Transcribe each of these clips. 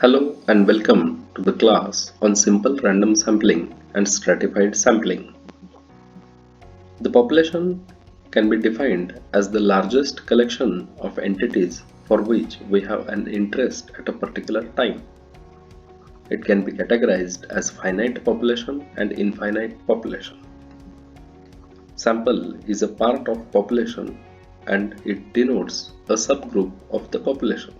Hello and welcome to the class on simple random sampling and stratified sampling. The population can be defined as the largest collection of entities for which we have an interest at a particular time. It can be categorized as finite population and infinite population. Sample is a part of population and it denotes a subgroup of the population.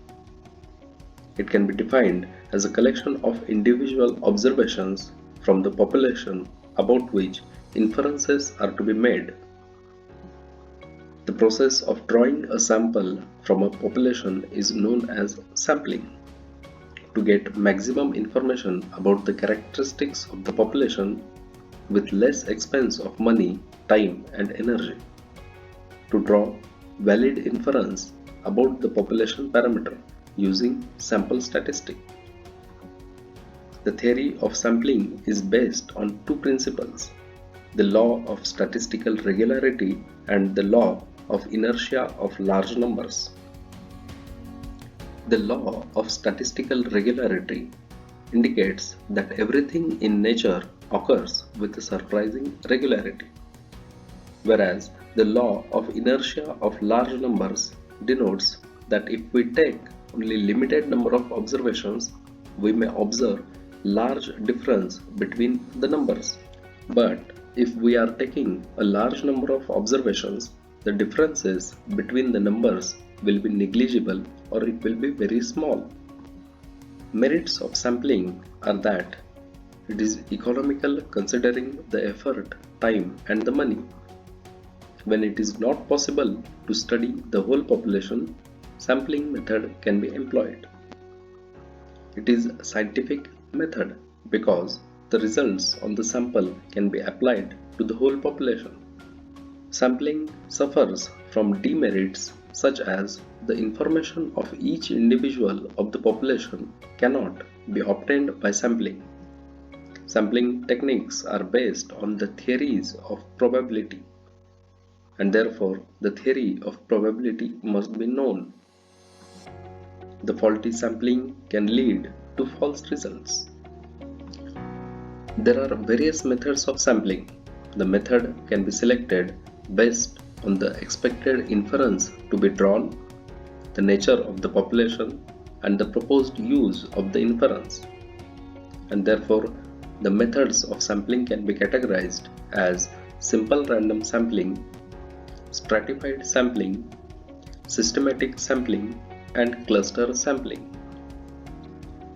It can be defined as a collection of individual observations from the population about which inferences are to be made. The process of drawing a sample from a population is known as sampling. To get maximum information about the characteristics of the population with less expense of money, time, and energy. To draw valid inference about the population parameter using sample statistic. The theory of sampling is based on two principles, the law of statistical regularity and the law of inertia of large numbers. The law of statistical regularity indicates that everything in nature occurs with a surprising regularity, whereas the law of inertia of large numbers denotes that if we take only limited number of observations, we may observe large difference between the numbers. But if we are taking a large number of observations, the differences between the numbers will be negligible or it will be very small. Merits of sampling are that it is economical considering the effort, time and the money. When it is not possible to study the whole population, sampling method can be employed. It is a scientific method because the results on the sample can be applied to the whole population. Sampling suffers from demerits such as the information of each individual of the population cannot be obtained by sampling. Sampling techniques are based on the theories of probability, and therefore the theory of probability must be known. The faulty sampling can lead to false results. There are various methods of sampling. The method can be selected based on the expected inference to be drawn, the nature of the population, and the proposed use of the inference. And therefore, the methods of sampling can be categorized as simple random sampling, stratified sampling, systematic sampling, and cluster sampling.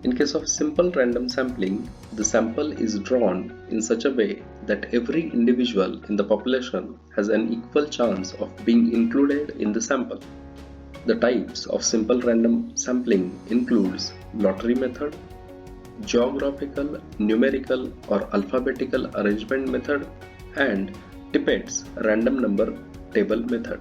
In case of simple random sampling, the sample is drawn in such a way that every individual in the population has an equal chance of being included in the sample. The types of simple random sampling includes lottery method, geographical, numerical or alphabetical arrangement method, and Tippett's random number table method.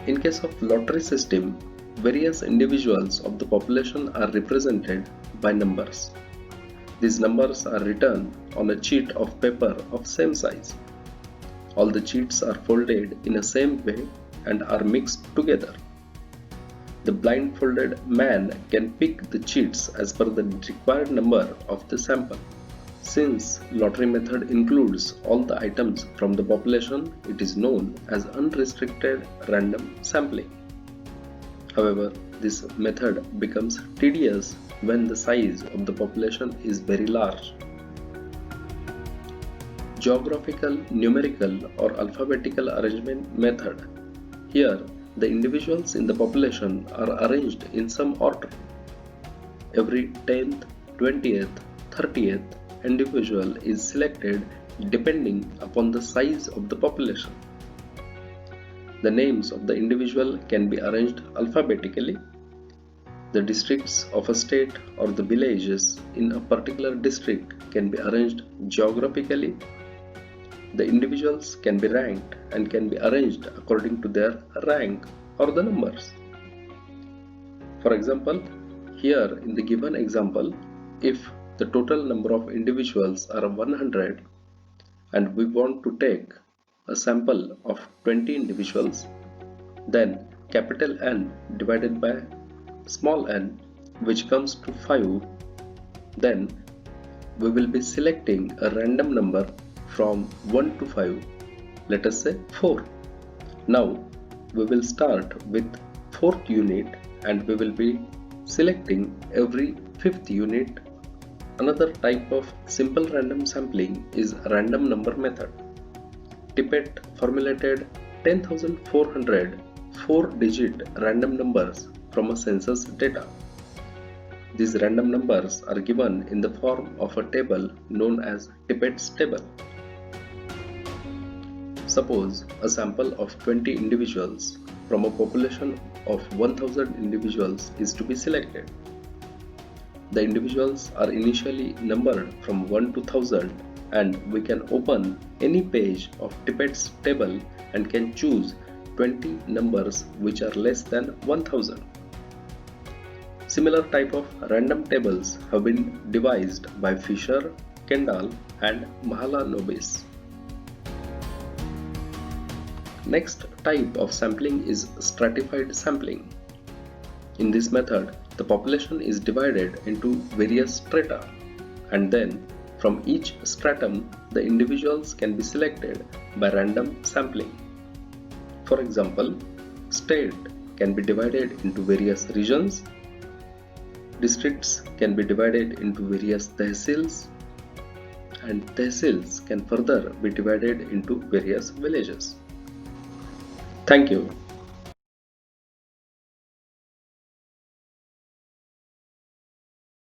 In case of lottery system, various individuals of the population are represented by numbers. These numbers are written on a sheet of paper of same size. All the sheets are folded in a same way and are mixed together. The blindfolded man can pick the sheets as per the required number of the sample. Since lottery method includes all the items from the population, it is known as unrestricted random sampling. However, this method becomes tedious when the size of the population is very large. Geographical, numerical or alphabetical arrangement method. Here, the individuals in the population are arranged in some order. Every 10th, 20th, 30th individual is selected depending upon the size of the population. The names of the individual can be arranged alphabetically. The districts of a state or the villages in a particular district can be arranged geographically. The individuals can be ranked and can be arranged according to their rank or the numbers. For example, here in the given example, if the total number of individuals are 100 and we want to take a sample of 20 individuals, then capital N divided by small n which comes to 5, then we will be selecting a random number from 1 to 5, let us say 4. Now we will start with 4th unit and we will be selecting every 5th unit. Another type of simple random sampling is random number method. Tippett formulated 10,400 4-digit random numbers from a census data. These random numbers are given in the form of a table known as Tippett's table. Suppose a sample of 20 individuals from a population of 1000 individuals is to be selected. The individuals are initially numbered from 1 to 1000 and we can open any page of Tippett's table and can choose 20 numbers which are less than 1000. Similar type of random tables have been devised by Fisher, Kendall and Mahalanobis. Next type of sampling is stratified sampling. In this method, the population is divided into various strata and then from each stratum the individuals can be selected by random sampling. For example, state can be divided into various regions, districts can be divided into various tehsils, and tehsils can further be divided into various villages. Thank you.